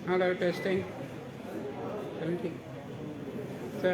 Hello, testing. Seventeen. Sir.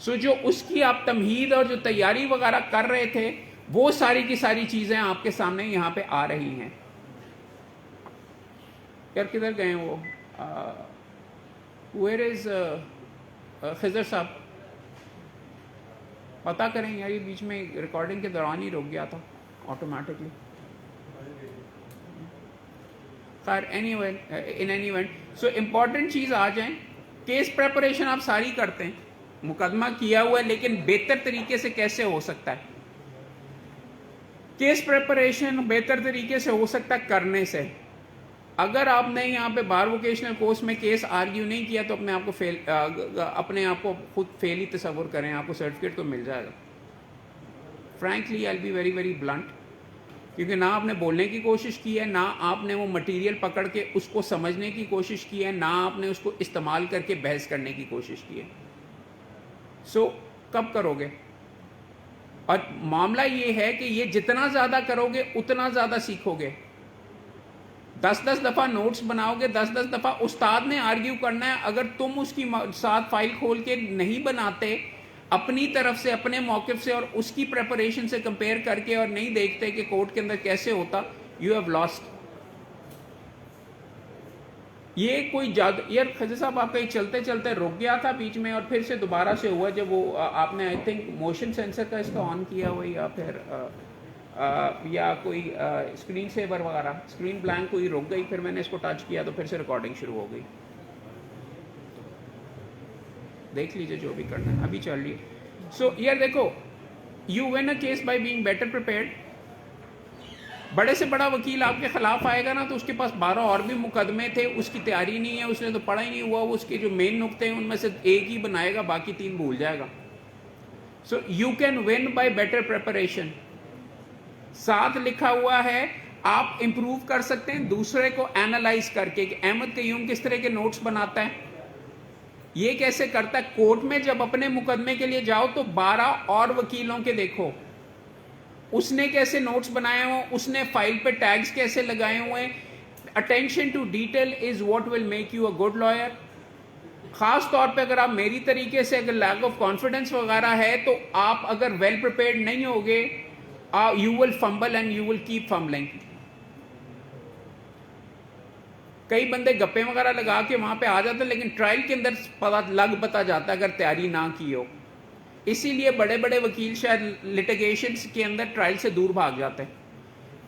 سو جو اس کی آپ تمہید اور جو تیاری وغیرہ کر رہے تھے وہ ساری کی ساری چیزیں آپ کے سامنے یہاں پہ آ رہی ہیں. یار کدھر گئے وہ ویئر از خضر صاحب؟ پتہ کریں یار، یہ بیچ میں ریکارڈنگ کے دوران ہی رک گیا تھا آٹومیٹکلی. خیر اینی ایونٹ سو امپورٹنٹ چیز آ جائیں. کیس پریپریشن آپ ساری کرتے ہیں، مقدمہ کیا ہوا ہے، لیکن بہتر طریقے سے کیسے ہو سکتا ہے؟ کیس پریپریشن بہتر طریقے سے ہو سکتا ہے کرنے سے. اگر آپ نے یہاں پہ بار ووکیشنل کورس میں کیس آرگیو نہیں کیا تو اپنے آپ کو خود فیل ہی تصور کریں، آپ کو سرٹیفکیٹ تو مل جائے گا. Frankly I be very very blunt, کیونکہ نہ آپ نے بولنے کی کوشش کی ہے، نہ آپ نے وہ مٹیریل پکڑ کے اس کو سمجھنے کی کوشش کی ہے، نہ آپ نے اس کو استعمال کر کے بحث کرنے کی کوشش کی ہے. سو کب کرو گے؟ اور معاملہ یہ ہے کہ یہ جتنا زیادہ کرو گے اتنا زیادہ سیکھو گے. 10 دفعہ نوٹس بناؤ گے، 10 دفعہ استاد نے آرگیو کرنا ہے. اگر تم اس کی ساتھ فائل کھول کے نہیں بناتے اپنی طرف سے، اپنے موقف سے اور اس کی پریپریشن سے کمپیئر کر کے، اور نہیں دیکھتے کہ کورٹ کے اندر کیسے ہوتا، یو ہیو لاسٹ. یہ کوئی جادو یار خضر صاحب آپ کہیں چلتے چلتے رک گیا تھا بیچ میں اور پھر سے دوبارہ سے ہوا جب وہ آپ نے آئی تھنک موشن سینسر کا اس کا آن کیا ہوا، یا پھر یا کوئی اسکرین سیور وغیرہ، اسکرین بلینک کوئی رک گئی، پھر میں نے اس کو ٹچ کیا تو پھر سے ریکارڈنگ شروع ہو گئی. دیکھ لیجئے جو بھی کرنا ہے، ابھی چل رہی ہے. سو یار دیکھو، you one a case by being better prepared. بڑے سے بڑا وکیل آپ کے خلاف آئے گا نا تو اس کے پاس 12 اور بھی مقدمے تھے، اس کی تیاری نہیں ہے، اس نے تو پڑھا ہی نہیں ہوا، وہ اس کے جو مین نقطے ہیں ان میں سے ایک ہی بنائے گا، باقی 3 بھول جائے گا. So you can win by better preparation. ساتھ لکھا ہوا ہے آپ امپروو کر سکتے ہیں دوسرے کو اینالائز کر کے، کہ احمد قیوم کس طرح کے نوٹس بناتا ہے، یہ کیسے کرتا ہے. کورٹ میں جب اپنے مقدمے کے لیے جاؤ تو 12 اور وکیلوں کے دیکھو، اس نے کیسے نوٹس بنائے ہوں، اس نے فائل پہ ٹیگز کیسے لگائے ہوئے. Attention to detail is what will make you a good liar. خاص طور پہ اگر آپ میری طریقے سے اگر لیک آف کانفیڈنس وغیرہ ہے تو آپ اگر ویل پریپیئرڈ نہیں ہوگے، you will fumble and you will keep fumbling. کئی بندے گپے وغیرہ لگا کے وہاں پہ آ جاتے ہیں، لیکن ٹرائل کے اندر پتا جاتا ہے اگر تیاری نہ کی ہو. اسی لیے بڑے بڑے وکیل شاید لٹیگیشنز کے اندر ٹرائل سے دور بھاگ جاتے ہیں،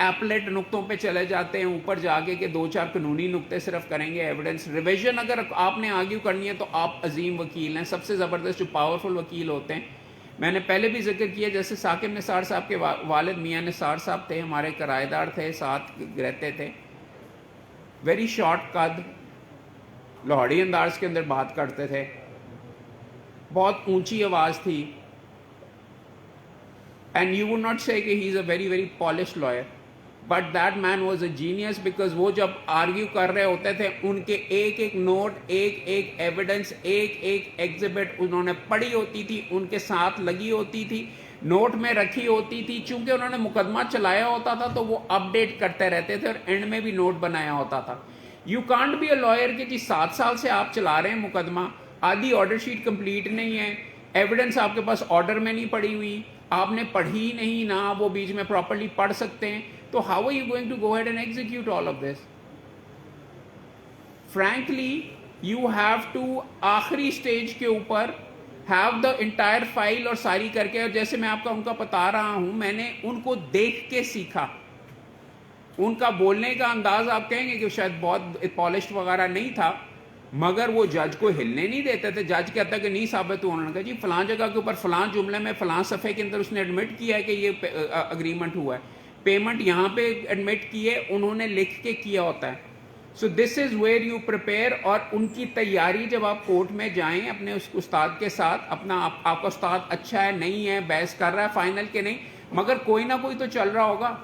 ایپلیٹ نقطوں پہ چلے جاتے ہیں اوپر جا کے کہ 2-4 قانونی نقطے صرف کریں گے. ایویڈنس ریویژن اگر آپ نے آرگیو کرنی ہے تو آپ عظیم وکیل ہیں. سب سے زبردست جو پاورفل وکیل ہوتے ہیں، میں نے پہلے بھی ذکر کیا، جیسے ثاقب نثار صاحب کے والد میاں نثار صاحب تھے، ہمارے کرایہ دار تھے، ساتھ رہتے تھے. ویری شارٹ قد، لاہوری انداز کے اندر بات کرتے تھے، بہت اونچی آواز تھی. And you would not say کہ he is a very very polished liar, but that man was a genius. Because وہ جب آرگیو کر رہے ہوتے تھے ان کے ایک ایک نوٹ، ایک ایک ایویڈنس، ایک ایک ایگزیبٹ انہوں نے پڑھی ہوتی تھی، ان کے ساتھ لگی ہوتی تھی، نوٹ میں رکھی ہوتی تھی. چونکہ انہوں نے مقدمہ چلایا ہوتا تھا تو وہ اپ ڈیٹ کرتے رہتے تھے اور اینڈ میں بھی نوٹ بنایا ہوتا تھا. You can't be a liar کہ جی 7 سال سے آپ چلا رہے ہیں مقدمہ، آدھی آرڈر شیٹ کمپلیٹ نہیں ہے، ایویڈنس آپ کے پاس آرڈر میں نہیں پڑی ہوئی، آپ نے پڑھی نہیں، نہ وہ بیچ میں پراپرلی پڑھ سکتے ہیں، تو how are you going to go ahead and execute all of this. Frankly you have to آخری اسٹیج کے اوپر ہیو دا انٹائر فائل اور ساری کر کے. اور جیسے میں آپ کا ان کا بتا رہا ہوں، میں نے ان کو دیکھ کے سیکھا. ان کا بولنے کا انداز آپ کہیں گے کہ شاید بہت پالشڈ وغیرہ نہیں تھا، مگر وہ جج کو ہلنے نہیں دیتے تھے. جج کہتا کہ نہیں ثابت ہوا، انہوں نے کہا جی فلاں جگہ کے اوپر فلاں جملے میں فلاں صفحے کے اندر اس نے ایڈمٹ کیا ہے کہ یہ اگریمنٹ ہوا ہے، پیمنٹ یہاں پہ ایڈمٹ کی ہے، انہوں نے لکھ کے کیا ہوتا ہے. سو this is where you prepare. اور ان کی تیاری جب آپ کورٹ میں جائیں اپنے اس استاد کے ساتھ، اپنا آپ کا استاد اچھا ہے نہیں ہے، بحث کر رہا ہے فائنل کے نہیں، مگر کوئی نہ کوئی تو چل رہا ہوگا.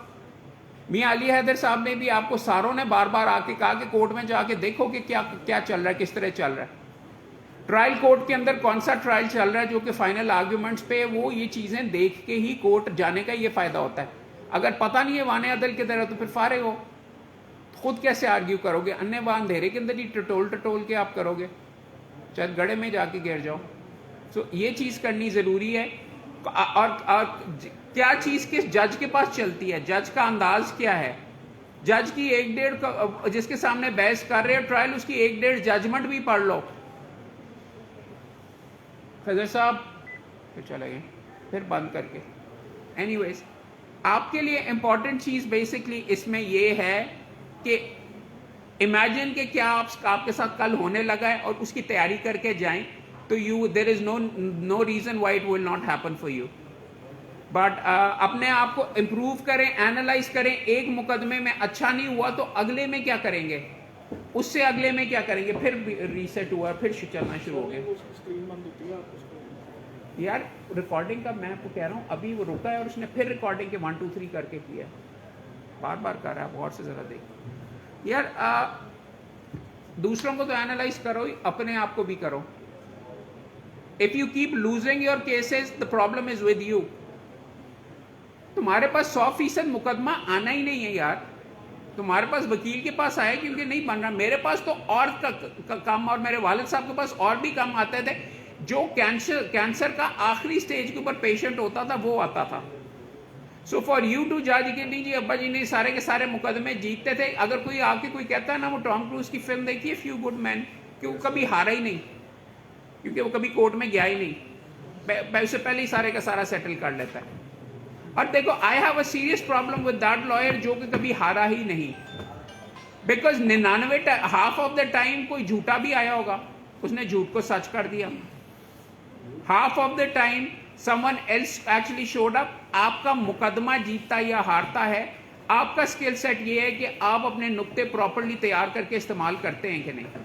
میاں علی حیدر صاحب نے بھی آپ کو ساروں نے بار بار آ کے کہا کہ کورٹ میں جا کے دیکھو کہ کیا چل رہا ہے، کس طرح چل رہا ہے. ٹرائل کورٹ کے اندر کون سا ٹرائل چل رہا ہے جو کہ فائنل آرگیومنٹس پہ، وہ یہ چیزیں دیکھ کے ہی کورٹ جانے کا یہ فائدہ ہوتا ہے. اگر پتہ نہیں ہے وانے عدل کے طرح تو پھر فارغ ہو، خود کیسے آرگیو کرو گے؟ انے وہاں اندھیرے کے اندر ہی ٹٹول کے آپ کرو گے، چاہے گڑھے میں جا کے گر جاؤ. سو یہ چیز کرنی ضروری ہے. اور کیا چیز کس جج کے پاس چلتی ہے, جج کا انداز کیا ہے, جج کی 1.5 جس کے سامنے بحث کر رہے ہو ٹرائل, اس کی 1.5 ججمنٹ بھی پڑھ لو. خضر صاحب پھر چلے گئے, پھر بند کر کے. اینی ویز آپ کے لیے امپورٹنٹ چیز بیسکلی اس میں یہ ہے کہ امیجن کہ کیا آپ کے ساتھ کل ہونے لگا ہے اور اس کی تیاری کر کے جائیں تو there is no reason why it will not happen for you. But اپنے آپ کو امپروو کریں, اینالائز کریں. ایک مقدمے میں اچھا نہیں ہوا تو اگلے میں کیا کریں گے, اس سے اگلے میں کیا کریں گے, پھر ریسیٹ ہوا, پھر چلنا شروع ہو گیا. یار ریکارڈنگ کا میں آپ کو کہہ رہا ہوں, ابھی وہ رکا ہے اور اس نے پھر ریکارڈنگ کے 1 2 3 کر کے کیا, بار بار کر رہا ہے. غور سے ذرا دیکھ یار, دوسروں کو تو اینالائز کرو ہی, اپنے آپ کو بھی کرو. If you keep losing your cases, the problem is with you. تمہارے پاس 100% مقدمہ آنا ہی نہیں ہے یار. تمہارے پاس وکیل کے پاس آئے کیونکہ نہیں بن رہا. میرے پاس تو اور کم, اور میرے والد صاحب کے پاس اور بھی کم آتے تھے. جو کینسر کا آخری سٹیج کے اوپر پیشنٹ ہوتا تھا وہ آتا تھا. سو فار یو ٹو جج کہ نہیں جی ابا جی نے سارے کے سارے مقدمے جیتتے تھے. اگر کوئی آ کے کوئی کہتا ہے نا, وہ ٹام کروز کی فلم دیکھیے فیو گڈ مین, کہ وہ کبھی ہارا ہی نہیں, کیونکہ وہ کبھی کورٹ میں گیا ہی نہیں, اس سے پہلے ہی سارے کا سارا سیٹل کر لیتا ہے. اور دیکھو I have a serious problem with that liar جو کہ کبھی ہارا ہی نہیں, because 99 half of the time کوئی جھوٹا بھی آیا ہوگا, اس نے جھوٹ کو سچ کر دیا. Half of the time someone else actually showed up. آپ کا مقدمہ جیتتا یا ہارتا ہے, آپ کا اسکل سیٹ یہ ہے کہ آپ اپنے نقطے پراپرلی تیار کر کے استعمال کرتے ہیں کہ نہیں.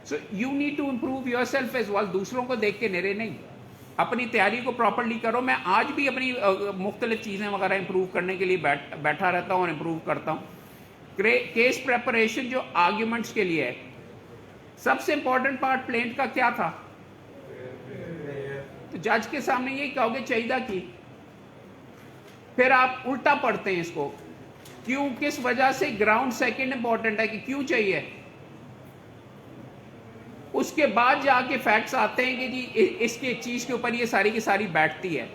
So you need to improve yourself as well. دوسروں کو دیکھ کے نرے نہیں, اپنی تیاری کو پراپرلی کرو. میں آج بھی اپنی مختلف چیزیں وغیرہ امپروو کرنے کے لیے بیٹھا رہتا ہوں اور امپروو کرتا ہوں. کیس پریپریشن جو آرگیومنٹس کے لیے ہے, سب سے امپورٹنٹ پارٹ پلینٹ کا کیا تھا, تو جج کے سامنے یہی کہو گے چاہیدہ کی. پھر آپ الٹا پڑھتے ہیں اس کو, کیوں, کس وجہ سے. گراؤنڈ سیکنڈ امپورٹنٹ ہے کہ کیوں چاہیے. اس کے بعد جا کے فیکٹس آتے ہیں کہ جی اس کے چیز کے اوپر یہ ساری کی ساری بیٹھتی ہے.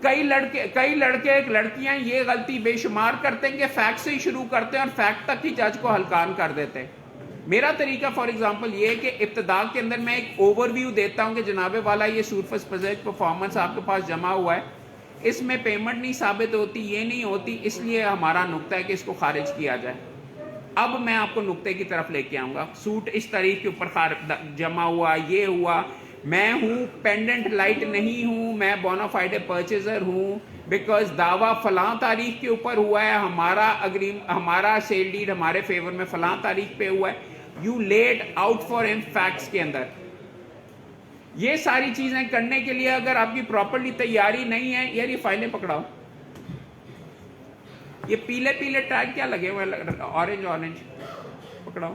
کئی لڑکے لڑکیاں یہ غلطی بے شمار کرتے ہیں کہ فیکٹ سے ہی شروع کرتے ہیں اور فیکٹ تک ہی جج کو ہلکان کر دیتے ہیں. میرا طریقہ فار ایگزامپل یہ ہے کہ ابتدا کے اندر میں ایک اوور ویو دیتا ہوں کہ جناب والا یہ سورفس پروجیکٹ پرفارمنس آپ کے پاس جمع ہوا ہے, اس میں پیمنٹ نہیں ثابت ہوتی, یہ نہیں ہوتی, اس لیے ہمارا نقطہ ہے کہ اس کو خارج کیا جائے. اب میں آپ کو نقطے کی طرف لے کے آؤں گا. سوٹ اس تاریخ کے اوپر جمع ہوا, یہ ہوا, میں ہوں پینڈنٹ لائٹ نہیں ہوں, میں بونافائڈ پرچیزر ہوں, بیکاز دعویٰ فلاں تاریخ کے اوپر ہوا ہے, ہمارا سیل ڈیڈ ہمارے فیور میں فلاں تاریخ پہ ہوا ہے. یو لیٹ آؤٹ فار ہم فیکٹس کے اندر. یہ ساری چیزیں کرنے کے لیے اگر آپ کی پراپرلی تیاری نہیں ہے, یار یہ فائلیں پکڑاؤ. یہ پیلے پیلے ٹیگ کیا لگے ہوئے, اورنج پکڑاؤ.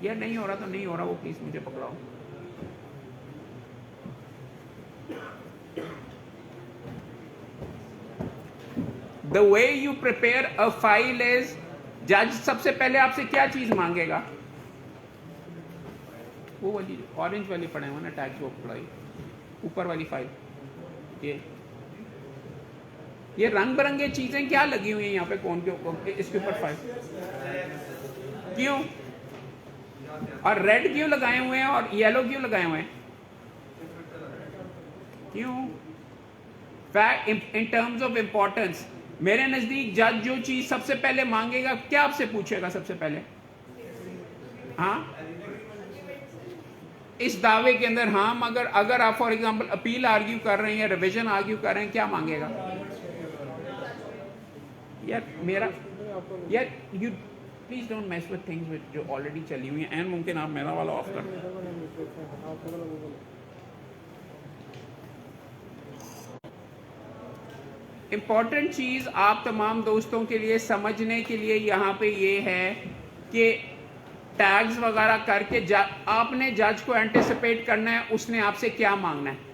یار نہیں ہو رہا تو نہیں ہو رہا, وہ پلیز مجھے پکڑاؤ. The way you prepare a file is, جج سب سے پہلے آپ سے کیا چیز مانگے گا, وہ والی اورنج والی پڑے ہوئے نا ٹیگ, وہ پکڑائی اوپر والی فائل. یہ رنگ برنگے چیزیں کیا لگی ہوئی ہیں یہاں پہ, کون کے اس کے اوپر فائل کیوں, اور ریڈ کیوں لگائے ہوئے ہیں اور یلو کیوں لگائے ہوئے ہیں, کیوں. ان ٹرمز آف امپورٹنس میرے نزدیک جج جو چیز سب سے پہلے مانگے گا, کیا آپ سے پوچھے گا سب سے پہلے, ہاں اس دعوے کے اندر, ہاں اگر آپ فار ایگزامپل اپیل آرگیو کر رہے ہیں یا ریویژن آرگیو کر رہے ہیں, کیا مانگے گا. یار you please don't mass with things جو آلریڈی چلی ہوئی ہیں. ممکن آپ میرا والا آف کر دیں. امپورٹنٹ چیز آپ تمام دوستوں کے لیے سمجھنے کے لیے یہاں پہ یہ ہے کہ ٹیگز وغیرہ کر کے آپ نے جج کو اینٹیسپیٹ کرنا ہے, اس نے آپ سے کیا مانگنا ہے.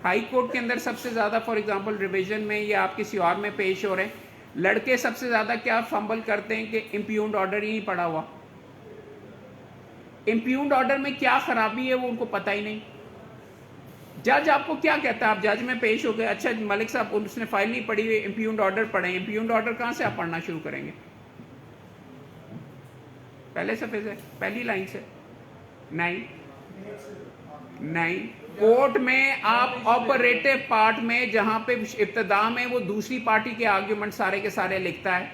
ہائی کورٹ کے اندر سب سے زیادہ فار ایگزامپل ریویژن میں یا آپ کسی اور میں پیش ہو رہے ہیں, لڑکے سب سے زیادہ کیا فمبل کرتے ہیں کہ امپیونڈ آرڈر ہی نہیں پڑا ہوا. امپیونڈ آرڈر میں کیا خرابی ہے وہ ان کو پتہ ہی نہیں. جج آپ کو کیا کہتا ہے, آپ جج میں پیش ہو گئے, اچھا ملک صاحب اس نے فائل نہیں پڑھی ہوئی, امپیونڈ آرڈر پڑھیں. امپیونڈ آرڈر کہاں سے آپ پڑھنا شروع کریں گے؟ پہلے صفحے سے, پہلی لائن سے. نہیں, کورٹ میں آپ آپریٹو پارٹ میں جہاں پہ ابتدا میں وہ دوسری پارٹی کے آرگیومنٹ سارے کے سارے لکھتا ہے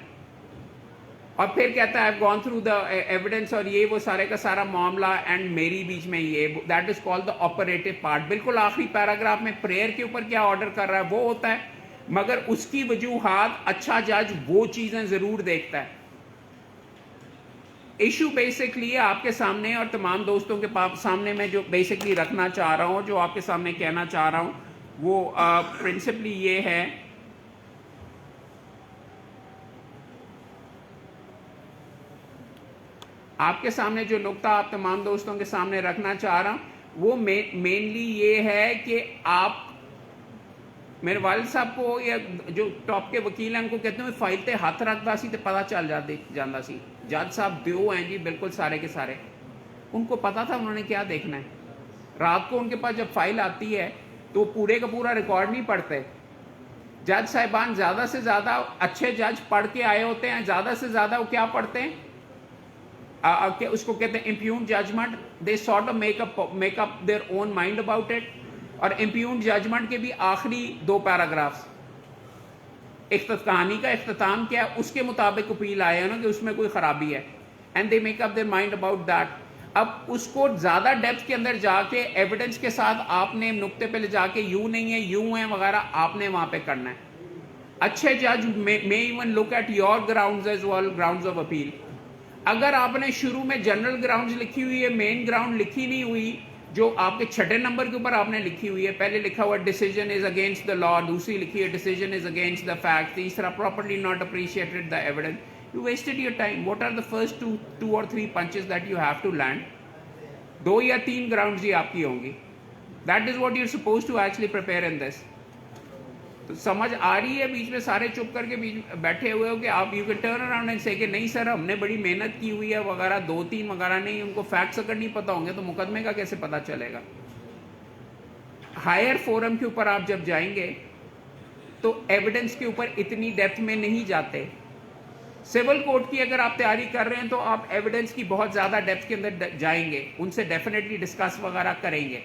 اور پھر کہتا ہے I've gone through the evidence اور یہ وہ سارے کا سارا معاملہ اینڈ میری بیچ میں یہ, that is called the operative part. بالکل آخری پیراگراف میں پریئر کے اوپر کیا آرڈر کر رہا ہے وہ ہوتا ہے, مگر اس کی وجوہات اچھا جج وہ چیزیں ضرور دیکھتا ہے. ایشو بیسکلی آپ کے سامنے اور تمام دوستوں کے سامنے میں جو بیسکلی رکھنا چاہ رہا ہوں, جو آپ کے سامنے کہنا چاہ رہا ہوں, وہ پرنسپلی یہ ہے آپ کے سامنے جو نقطہ آپ تمام دوستوں کے سامنے رکھنا چاہ رہا ہوں وہ مینلی یہ ہے کہ آپ میرے والد صاحب کو یا جو ٹاپ کے وکیل ہیں ان کو کہتے ہیں فائل تے ہاتھ رکھتا سی تے پتہ چل جاتا سی. جج صاحب دیو ہیں جی بالکل سارے کے سارے, ان کو پتا تھا انہوں نے کیا دیکھنا ہے. رات کو ان کے پاس جب فائل آتی ہے تو پورے کا پورا ریکارڈ نہیں پڑھتے. جج صاحبان زیادہ سے زیادہ اچھے جج پڑھ کے آئے ہوتے ہیں, زیادہ سے زیادہ وہ کیا پڑھتے ہیں, اس کو کہتے ہیں impugned judgment. They sort of make up their own mind about it. اور امپیونڈ ججمنٹ کے بھی آخری 2 پیراگرافز, کہانی کا اختتام کیا ہے اس کے مطابق اپیل آئے ہیں نا کہ اس میں کوئی خرابی ہے, and they make up their mind about that. اب اس کو زیادہ ڈیپتھ کے اندر جا کے ایویڈنس کے ساتھ آپ نے نقطے پہ لے جا کے یوں نہیں ہے یوں ہے وغیرہ آپ نے وہاں پہ کرنا ہے. اچھے جج may even look at your grounds as well, grounds of appeal. اگر آپ نے شروع میں جنرل گراؤنڈز لکھی ہوئی ہے, مین گراؤنڈ لکھی نہیں ہوئی, جو آپ کے 6 نمبر کے اوپر آپ نے لکھی ہوئی ہے, پہلے لکھا ہوا ڈیسیژن از اگینسٹ دا لا, دوسری لکھی ہے decision is against the fact, تیسرا properly not appreciated the evidence, you wasted your time. What are the first 2 or 3 punches that you have to land? 2 یا 3 گراؤنڈز ہی آپ کی ہوں گی. That is what you are suppose to actually prepare in this. تو سمجھ آ رہی ہے, بیچ میں سارے چپ کر کے بیٹھے ہوئے ہو کہ آپ you can turn around and سے کہ نہیں سر ہم نے بڑی محنت کی ہوئی ہے وغیرہ, 2-3 وغیرہ نہیں, ان کو فیکٹس اگر نہیں پتہ ہوں گے تو مقدمے کا کیسے پتہ چلے گا. ہائر فورم کے اوپر آپ جب جائیں گے تو ایویڈنس کے اوپر اتنی ڈیپتھ میں نہیں جاتے. سول کورٹ کی اگر آپ تیاری کر رہے ہیں تو آپ ایویڈنس کی بہت زیادہ ڈیپتھ کے اندر جائیں گے, ان سے ڈیفینیٹلی ڈسکس وغیرہ کریں گے.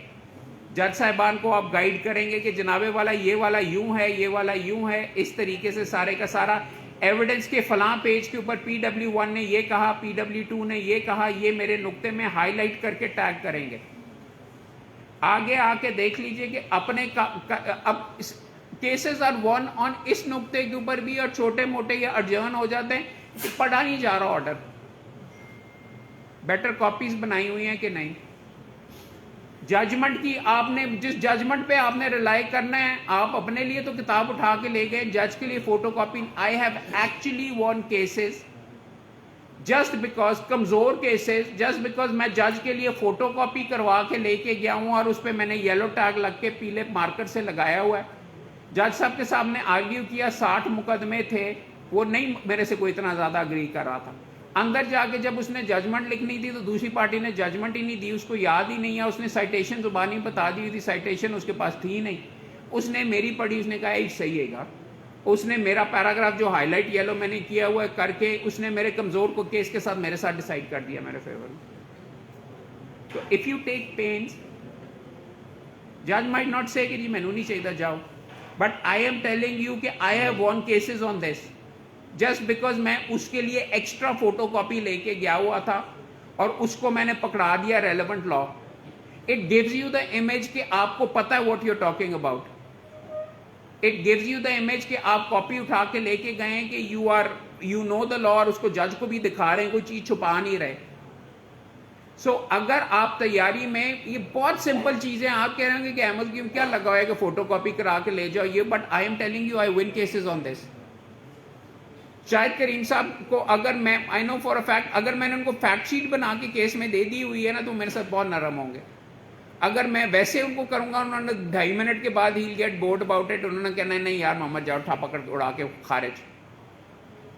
جج صاحبان کو آپ گائیڈ کریں گے کہ جناب والا یہ والا یوں ہے, یہ والا یوں ہے, اس طریقے سے سارے کا سارا ایویڈنس کے فلاں پیج کے اوپر PW1 نے یہ کہا, PW2 نے یہ کہا, یہ میرے نقطے میں ہائی لائٹ کر کے ٹیگ کریں گے. آگے آ کے دیکھ لیجئے کہ اپنے اب کیسز آر ون آن اس نقطے کے اوپر بھی, اور چھوٹے موٹے یا ارجن ہو جاتے ہیں کہ پڑھا نہیں جا رہا آرڈر. بیٹر کاپیز بنائی ہوئی ہیں کہ نہیں. ججمنٹ کی آپ نے جس ججمنٹ پہ آپ نے ریلائی کرنا ہے, آپ اپنے لیے تو کتاب اٹھا کے لے گئے, جج کے لیے photo copy. I have actually one cases just because, کمزور کیسز, جسٹ بیکاز میں جج کے لیے فوٹو کاپی کروا کے لے کے گیا ہوں اور اس پہ میں نے یلو ٹیگ لگ کے پیلے مارکر سے لگایا ہوا ہے. جج صاحب کے سامنے آرگیو کیا, 60 مقدمے تھے, وہ نہیں میرے سے کوئی اتنا زیادہ اگری کر رہا تھا. اندر جا کے جب اس نے ججمنٹ لکھنی تھی تو دوسری پارٹی نے ججمنٹ ہی نہیں دی, اس کو یاد ہی نہیں ہے, اس نے سائٹیشن زبانی بتا دی ہوئی تھی, سائٹیشن اس کے پاس تھی نہیں. اس نے میری پڑھی, اس نے کہا یہ صحیح ہے گا. اس نے میرا پیراگراف جو ہائی لائٹ یلو میں نے کیا ہوا ہے کر کے, اس نے میرے کمزور کو کیس کے ساتھ میرے ساتھ ڈیسائیڈ کر دیا میرے فیور میں. تو اف یو ٹیک پینس, جج مائٹ ناٹ سے کہ جی مینو نہیں چاہیے جاؤ, but I am telling you کہ I have won cases on this, just because میں اس کے لیے ایکسٹرا فوٹو کاپی لے کے گیا ہوا تھا اور اس کو میں نے پکڑا دیا relevant law. It gives you the image کہ آپ کو پتا ہے what you talking about. It gives you the image کہ آپ کاپی اٹھا کے لے کے گئے ہیں کہ یو نو دا لا, اور اس کو جج کو بھی دکھا رہے ہیں, کوئی چیز چھپا نہیں رہے. سو اگر آپ تیاری میں, یہ بہت سمپل چیزیں, آپ کہہ رہے ہیں کہ احمد کی کیا لگا ہوا ہے کہ فوٹو کاپی کرا کے لے جاؤ یہ, but I am telling you I won cases on this. Shahid Karim صاحب کو اگر میں آئی نو فار اے فیکٹ, اگر میں نے ان کو فیکٹ شیٹ بنا کے کیس میں دے دی ہوئی ہے نا تو میرے ساتھ بہت نرم ہوں گے. اگر میں ویسے ان کو کروں گا, انہوں نے 2.5 منٹ کے بعد he'll get bored about it, انہوں نے کہنا نہیں یار محمد جاؤ ٹھاپا کر اڑا کے خارج.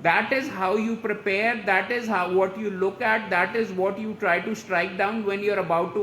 That is how you prepare, that is how what you look at, that is what you try to strike down when you're about to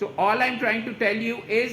So all I'm trying to tell you is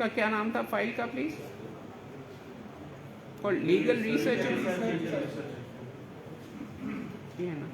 کا کیا نام تھا file کا please? اور legal research یہ ہے نا.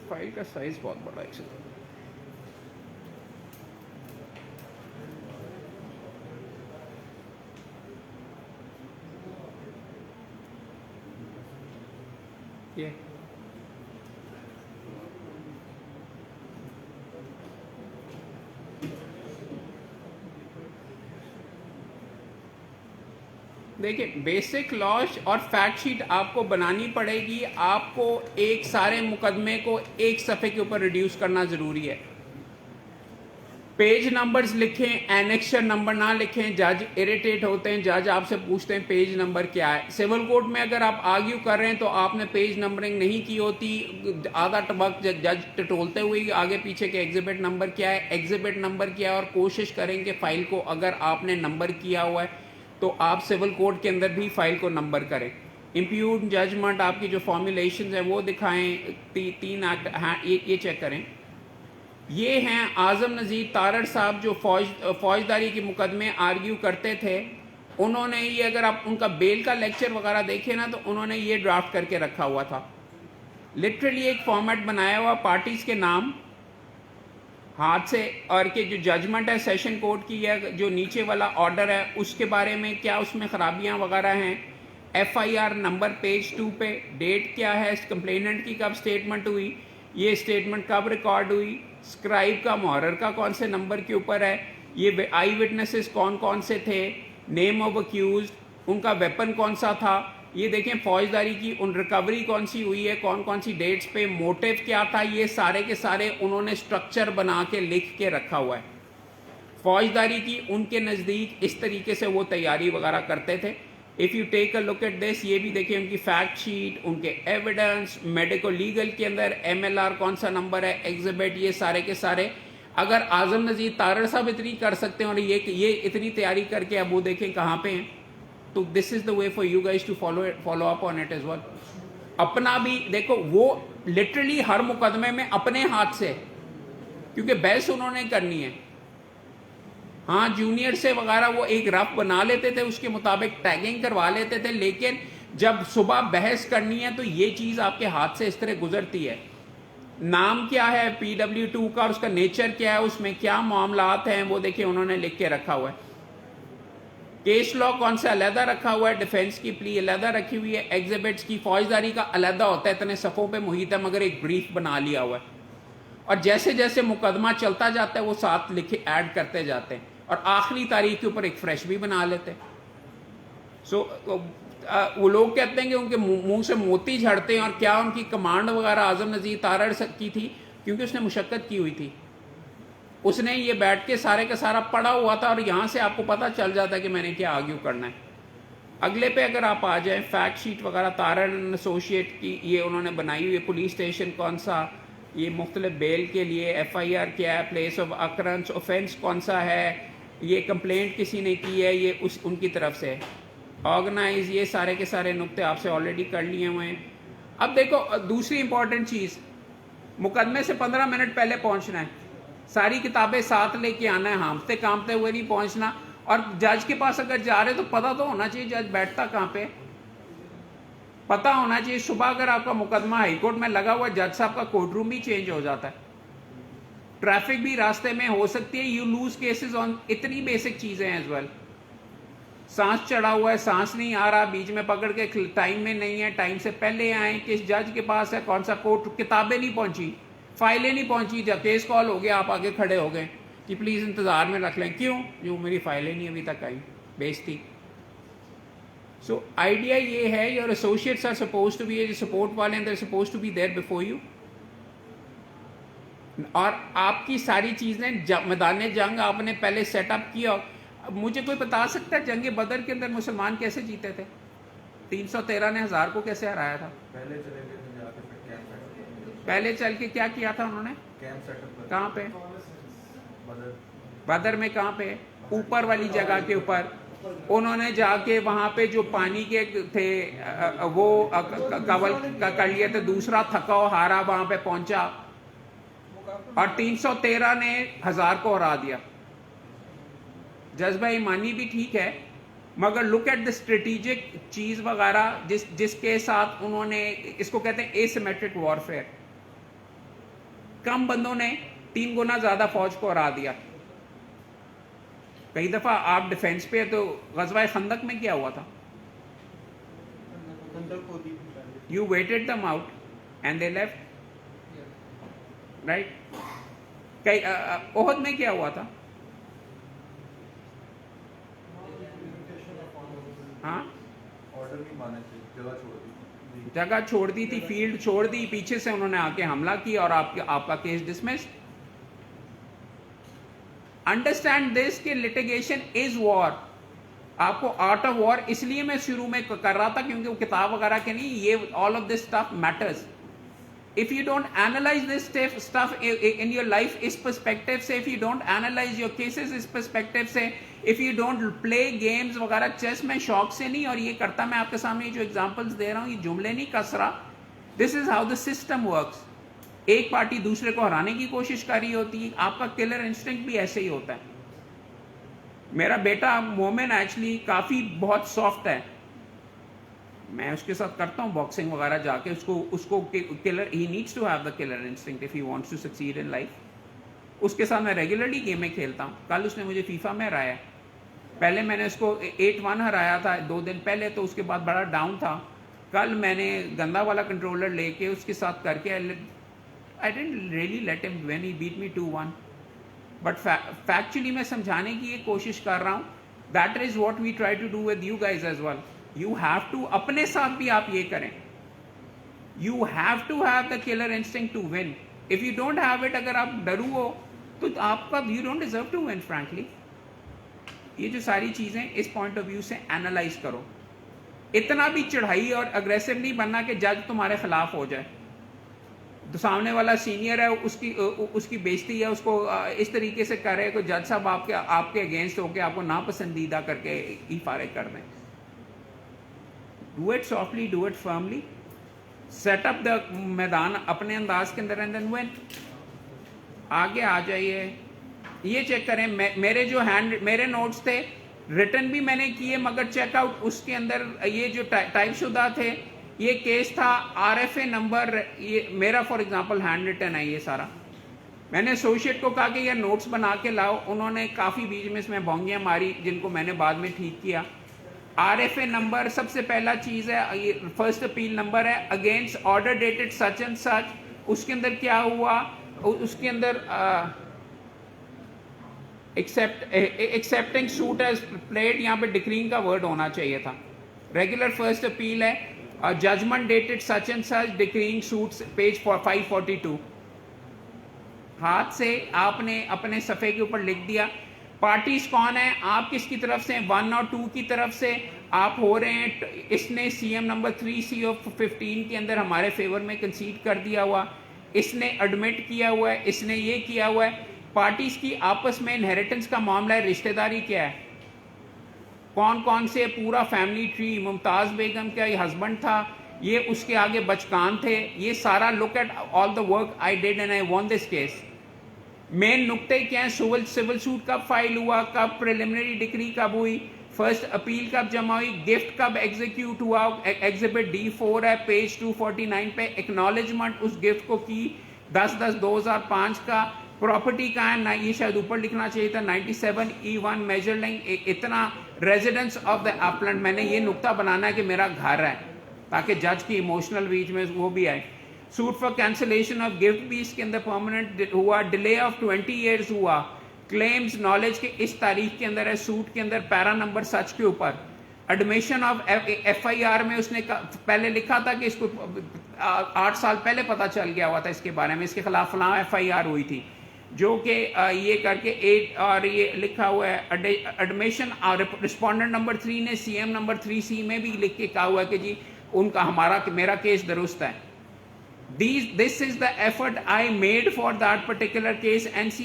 File کا سائز بہت بڑا ہے. یہ دیکھیں بیسک لاش اور فیکٹ شیٹ آپ کو بنانی پڑے گی. آپ کو ایک سارے مقدمے کو ایک صفحے کے اوپر ریڈیوس کرنا ضروری ہے. پیج نمبرز لکھیں, اینیکسچر نمبر نہ لکھیں. جج اریٹیٹ ہوتے ہیں, جج آپ سے پوچھتے ہیں پیج نمبر کیا ہے. سول کورٹ میں اگر آپ آرگیو کر رہے ہیں تو آپ نے پیج نمبرنگ نہیں کی ہوتی. آدھا وقت جج ٹٹولتے ہوئے آگے پیچھے کے ایگزیبٹ نمبر کیا ہے, ایگزیبٹ نمبر کیا ہے, اور کوشش کریں کہ فائل کو اگر آپ نے نمبر کیا ہوا ہے تو آپ سول کوڈ کے اندر بھی فائل کو نمبر کریں. امپیوڈ ججمنٹ آپ کی جو فارمولیشنز ہیں وہ دکھائیں. تین ایکٹ یہ چیک کریں. یہ ہیں اعظم نذیر تارڑ صاحب جو فوجداری کے مقدمے آرگیو کرتے تھے. انہوں نے یہ اگر آپ ان کا بیل کا لیکچر وغیرہ دیکھیں نا تو انہوں نے یہ ڈرافٹ کر کے رکھا ہوا تھا. لٹرلی ایک فارمیٹ بنایا ہوا پارٹیز کے نام ہاتھ سے, اور کہ جو ججمنٹ ہے سیشن کورٹ کی ہے, جو نیچے والا آرڈر ہے اس کے بارے میں کیا اس میں خرابیاں وغیرہ ہیں, F I R number page 2 پہ, ڈیٹ کیا ہے, کمپلیننٹ کی کب اسٹیٹمنٹ ہوئی, یہ اسٹیٹمنٹ کب ریکارڈ ہوئی, اسکرائب کا محرر کا کون سے نمبر کے اوپر ہے, یہ آئی وٹنسز کون کون سے تھے, نیم آف اکیوزڈ, ان کا ویپن کون سا تھا. یہ دیکھیں فوجداری کی ان ریکوری کون سی ہوئی ہے, کون کون سی ڈیٹس پہ, موٹیو کیا تھا. یہ سارے کے سارے انہوں نے سٹرکچر بنا کے لکھ کے رکھا ہوا ہے. فوجداری کی ان کے نزدیک اس طریقے سے وہ تیاری وغیرہ کرتے تھے. If you take a look at this, یہ بھی دیکھیں ان کی فیکٹ شیٹ, ان کے ایویڈنس, میڈیکو لیگل کے اندر ایم ایل آر کون سا نمبر ہے, ایگزیبٹ, یہ سارے کے سارے. اگر اعظم نذیر تارڑ صاحب اتنی کر سکتے ہیں اور یہ اتنی تیاری کر کے اب وہ دیکھیں کہاں پہ ہیں, تو this is the way for you guys to follow up on it as well. اپنا بھی دیکھو, وہ لٹرلی ہر مقدمے میں اپنے ہاتھ سے, کیونکہ بحث انہوں نے کرنی ہے. ہاں جونیئر سے وغیرہ وہ ایک رف بنا لیتے تھے, اس کے مطابق ٹیگنگ کروا لیتے تھے, لیکن جب صبح بحث کرنی ہے تو یہ چیز آپ کے ہاتھ سے اس طرح گزرتی ہے. نام کیا ہے PW2 کا, اس کا نیچر کیا ہے, اس میں کیا معاملات ہیں, وہ دیکھیں انہوں نے لکھ کے رکھا ہوا ہے. کیس لا کون سا علیحدہ رکھا ہوا ہے, ڈیفینس کی پلی علیحدہ رکھی ہوئی ہے, ایگزیبٹس کی, فوجداری کا علیحدہ ہوتا ہے, اتنے صفوں پہ محیط ہے مگر ایک بریف بنا لیا ہوا ہے. اور جیسے جیسے مقدمہ چلتا جاتا ہے وہ ساتھ لکھے ایڈ کرتے جاتے ہیں, اور آخری تاریخ کے اوپر ایک فریش بھی بنا لیتے ہیں. سو وہ لوگ کہتے ہیں کہ ان کے منہ سے موتی جھڑتے ہیں, اور کیا ان کی کمانڈ وغیرہ اعظم نذیر تارڑ کی تھی, کیونکہ اس نے مشقت کی ہوئی تھی. اس نے یہ بیٹھ کے سارے کا سارا پڑھا ہوا تھا, اور یہاں سے آپ کو پتہ چل جاتا ہے کہ میں نے کیا آرگیو کرنا ہے. اگلے پہ اگر آپ آ جائیں, فیکٹ شیٹ وغیرہ تارڑ ایسوسیٹ کی یہ انہوں نے بنائی ہوئی ہے. پولیس اسٹیشن کون سا, یہ مختلف بیل کے لیے, ایف آئی آر کیا ہے, پلیس آف اکرنس, اوفینس کون سا ہے, یہ کمپلینٹ کسی نے کی ہے, یہ ان کی طرف سے, آرگنائز, یہ سارے کے سارے نقطے آپ سے آلریڈی کر لیے ہوئے ہیں. اب دیکھو دوسری امپورٹنٹ چیز, مقدمے سے 15 منٹ پہلے پہنچنا ہے, ساری کتابیں ساتھ لے کے آنا ہے, ہانپتے کانپتے ہوئے نہیں پہنچنا. اور جج کے پاس اگر جا رہے تو پتہ تو ہونا چاہیے جج بیٹھتا کہاں پہ, پتہ ہونا چاہیے. صبح اگر آپ کا مقدمہ ہائی کورٹ میں لگا ہوا, جج صاحب کا کورٹ روم بھی چینج ہو جاتا ہے, ٹریفک بھی راستے میں ہو سکتی ہے, یو لوز کیسز آن اتنی بیسک چیزیں ہیں ایز ویل. سانس چڑھا ہوا ہے, سانس نہیں آ رہا, بیچ میں پکڑ کے ٹائم میں نہیں ہے, ٹائم سے پہلے آئیں, کس جج کے پاس ہے, کون سا کورٹ, کتابیں نہیں پہنچی, فائلیں نہیں پہنچی, جب کیس کال ہو گیا آپ آگے کھڑے ہو گئے کہ پلیز انتظار میں رکھ لیں. کیوں؟ جو میری فائلیں نہیں ابھی تک آئی, بیچتی. سو آئیڈیا یہ ہے, your associates are suppose to be, support والے they supposed to be there before you, اور آپ کی ساری چیزیں میدان جنگ آپ نے پہلے سیٹ اپ کیا. مجھے کوئی بتا سکتا ہے جنگ بدر کے اندر مسلمان کیسے جیتے تھے؟ 313 نے 1000 کو کیسے ہرایا تھا؟ پہلے چل کے کیا کیا تھا انہوں نے؟ کہاں پہ؟ بدر میں کہاں پہ؟ اوپر والی جگہ کے اوپر انہوں نے جا کے وہاں پہ جو پانی کے تھے وہ کول کر لیے تھے. دوسرا تھکا و ہارا وہاں پہ پہنچا اور 313 نے 1000 کو ہرا دیا. جذبہ ایمانی بھی ٹھیک ہے مگر لک ایٹ دا اسٹریٹجک چیز وغیرہ جس کے ساتھ انہوں نے, اس کو کہتے ہیں اے سیمیٹرک وارفیئر. کم بندوں نے 3 گنا زیادہ فوج کو ہرا دیا. کئی دفعہ آپ ڈیفینس پہ تو غزوہ خندق میں کیا ہوا تھا؟ You waited them out and they left, right. Ahad میں کیا ہوا تھا؟ ہاں, جگہ چھوڑ دی تھی, فیلڈ چھوڑ دی, پیچھے سے انہوں نے آ کے حملہ کیا اور آپ کا کیس ڈسمس. انڈرسٹینڈ دس کہ لٹیگیشن از وار. آپ کو آرٹ آف وار اس لیے میں شروع میں کر رہا تھا کیونکہ وہ کتاب وغیرہ کے نہیں, یہ all of this stuff matters. If you don't analyze this stuff in your life اس perspective سے, if you don't analyze your cases اس perspective سے, if you don't play games وغیرہ, چیس میں شوق سے نہیں, اور یہ کرتا میں آپ کے سامنے جو examples دے رہا ہوں یہ جملے نہیں کس رہا. This is how the system works. ایک پارٹی دوسرے کو ہرانے کی کوشش کر رہی ہوتی ہے. آپ کا کلر انسٹنکٹ بھی ایسے ہی ہوتا ہے. میرا بیٹا مومن ایکچولی کافی بہت سافٹ ہے, میں اس کے ساتھ کرتا ہوں باکسنگ وغیرہ جا کے, اس کو killer, he needs to have the killer instinct if he wants to succeed in life. اس کے ساتھ میں ریگولرلی گیمیں کھیلتا ہوں. کل اس نے مجھے فیفا میں ہرایا. پہلے میں نے اس کو 8-1 ہرایا تھا 2 دن پہلے, تو اس کے بعد بڑا ڈاؤن تھا. کل میں نے گندا والا کنٹرولر لے کے اس کے ساتھ کر کے I didn't really let him win, he beat me 2-1. But factually میں سمجھانے کی یہ کوشش کر رہا ہوں. That is what we try to do with you guys as well. You have to, اپنے ساتھ بھی آپ یہ کریں. You have to have the killer instinct to win. If you don't have it, اگر آپ ڈرو ہو تو آپ کا, you don't deserve to win frankly. یہ جو ساری چیزیں اس پوائنٹ آف ویو سے انالائز کرو. اتنا بھی چڑھائی اور اگریسو نہیں بننا کہ جج تمہارے خلاف ہو جائے. تو سامنے والا سینئر ہے, اس کی بےزتی ہے, اس کو اس طریقے سے کرے کہ جج صاحب آپ کے اگینسٹ ہو کے آپ کو ناپسندیدہ کر کے ہی فارغ کر دیں. Do it softly, do it firmly. Set up the میدان اپنے انداز کے اندر and then win. آگے آ جائیے. یہ چیک کریں, میرے نوٹس تھے, ریٹن بھی میں نے کیے, مگر چیک آؤٹ اس کے اندر یہ جو ٹائپ شدہ تھے, یہ کیس تھا RFA نمبر, یہ میرا فار ایگزامپل ہینڈ ریٹن ہے یہ سارا. میں نے ایسوسیٹ کو کہا کہ یہ نوٹس بنا کے لاؤ, انہوں نے کافی بیچ میں اس میں بونگیاں ماری جن کو میں نے بعد میں ٹھیک کیا. RFA نمبر سب سے پہلا چیز ہے, یہ فرسٹ اپیل نمبر ہے against order dated such and such. اس کے اندر کیا ہوا, اس کے اندر ایکسیپٹنگ سوٹ ایز پلیڈ, یہاں پہ ڈکرینگ کا ورڈ ہونا چاہیے تھا. ریگولر فرسٹ اپیل ہے, judgment dated such and such, decreeing suit, page 542. ہاتھ سے آپ نے اپنے صفحے کے اوپر لکھ دیا. پارٹیز کون ہیں, آپ کس کی طرف سے, 1 اور 2 کی طرف سے آپ ہو رہے ہیں. اس نے CM نمبر 3C of 15 کے اندر ہمارے فیور میں کنسیڈ کر دیا ہوا, اس نے ایڈمٹ کیا ہوا ہے, اس نے یہ کیا ہوا ہے. پارٹیز کی آپس میں انہیریٹنس کا معاملہ ہے, رشتہ داری کیا ہے, کون کون سے, پورا فیملی ٹری. ممتاز بیگم کا یہ ہسبینڈ تھا, یہ اس کے آگے بچکان تھے. یہ سارا look at all the work I did and I won this case. مین نقطے کیا ہیں, سول سوٹ کب فائل ہوا, کب پریلیمنری ڈگری کب ہوئی, فرسٹ اپیل کب جمع ہوئی, گفٹ کب ایگزیکیوٹ ہوا, ایگزیبٹ D4 ہے پیج 249 پہ. ایکنالجمنٹ اس گفٹ کو کی 10/10/2005 کا. پراپرٹی کہاں ہے, یہ شاید اوپر لکھنا چاہیے تھا, 97E1 میجر لنگ, اتنا ریزیڈنس آف دا اپلینڈ. میں نے یہ نقطہ بنانا ہے کہ میرا گھر ہے تاکہ جج کی ایموشنل بیچ میں وہ بھی آئے. Suit for cancellation of gift بھی اس کے اندر پرماننٹ ہوا. ڈیلے آف 20 ایئرز ہوا. کلیمز نالج کے اس تاریخ کے اندر ہے, سوٹ کے اندر پیرا نمبر سچ کے اوپر. ایڈمیشن آف FIR میں اس نے پہلے لکھا تھا کہ اس کو 8 سال پہلے پتہ چل گیا ہوا تھا اس کے بارے میں, اس کے خلاف فلاں FIR ہوئی تھی, جو کہ یہ کر کے 8 اور یہ لکھا ہوا ہے. ایڈمیشن اور رسپونڈنٹ نمبر 3 نے CM نمبر 3C میں بھی لکھ کے کہا ہوا ہے کہ جی ان کا میرا کیس درست ہے. This is the effort I made for that particular case. NC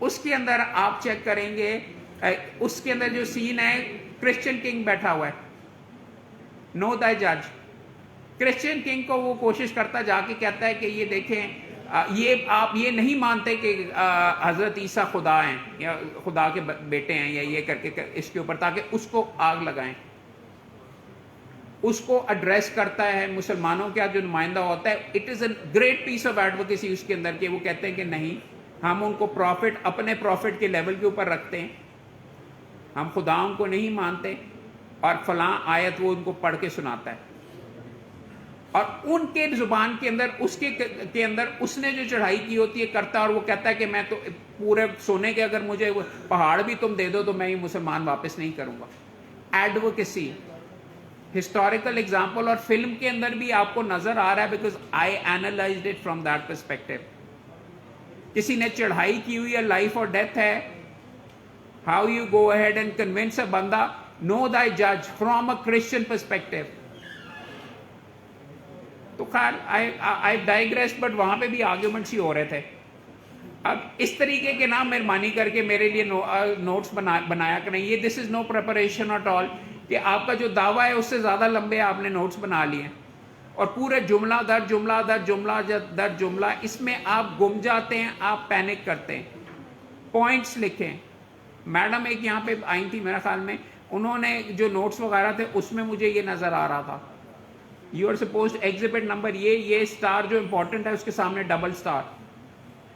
اس کے اندر آپ چیک کریں گے اس کے اندر جو سین ہے کرسچن کنگ بیٹھا ہوا ہے, نو دا جج. کرسچن کنگ کو وہ کوشش کرتا جا کے کہتا ہے کہ یہ دیکھیں یہ آپ یہ نہیں مانتے کہ حضرت عیسیٰ خدا ہیں یا خدا کے بیٹے ہیں یا یہ کر کے اس کے اوپر, تاکہ اس کو آگ لگائیں. اس کو ایڈریس کرتا ہے مسلمانوں کا جو نمائندہ ہوتا ہے. It is a great piece of advocacy اس کے اندر کہ وہ کہتے ہیں کہ نہیں, ہم ان کو پروفٹ اپنے پروفٹ کے لیول کے اوپر رکھتے ہیں, ہم خداؤں کو نہیں مانتے, اور فلاں آیت وہ ان کو پڑھ کے سناتا ہے. اور ان کے زبان کے اندر اس کے اندر اس نے جو چڑھائی کی ہوتی ہے کرتا ہے, اور وہ کہتا ہے کہ میں تو پورے سونے کے اگر مجھے پہاڑ بھی تم دے دو تو میں یہ مسلمان واپس نہیں کروں گا. ایڈوکیسی, ہسٹوریکل ایگزامپل, اور فلم کے اندر بھی آپ کو نظر آ رہا ہے because I analysed it from that perspective. کسی نے چڑھائی کی ہوئی ہے, لائف اور ڈیتھ ہے, how you go ahead and convince a بندہ نو دائی جج فرام اے کرسچن پرسپیکٹو. تو خیر آئی ڈائیگریس, بٹ وہاں پہ بھی آرگیومنٹس ہی ہو رہے تھے. اب اس طریقے کے نام مہربانی کر کے میرے لیے نوٹس بنایا کریں. یہ دس از نو پریپریشن ایٹ آل کہ آپ کا جو دعویٰ ہے اس سے زیادہ لمبے آپ نے نوٹس بنا لیے اور پورے جملہ در جملہ در جملہ در جملہ اس میں آپ گم جاتے ہیں, آپ پینک کرتے ہیں. پوائنٹس لکھیں. میڈم ایک یہاں پہ آئی تھی میرا خیال میں, انہوں نے جو نوٹس وغیرہ تھے اس میں مجھے یہ نظر آ رہا تھا, you are supposed exhibit number یہ اسٹار جو امپورٹنٹ ہے اس کے سامنے ڈبل اسٹار,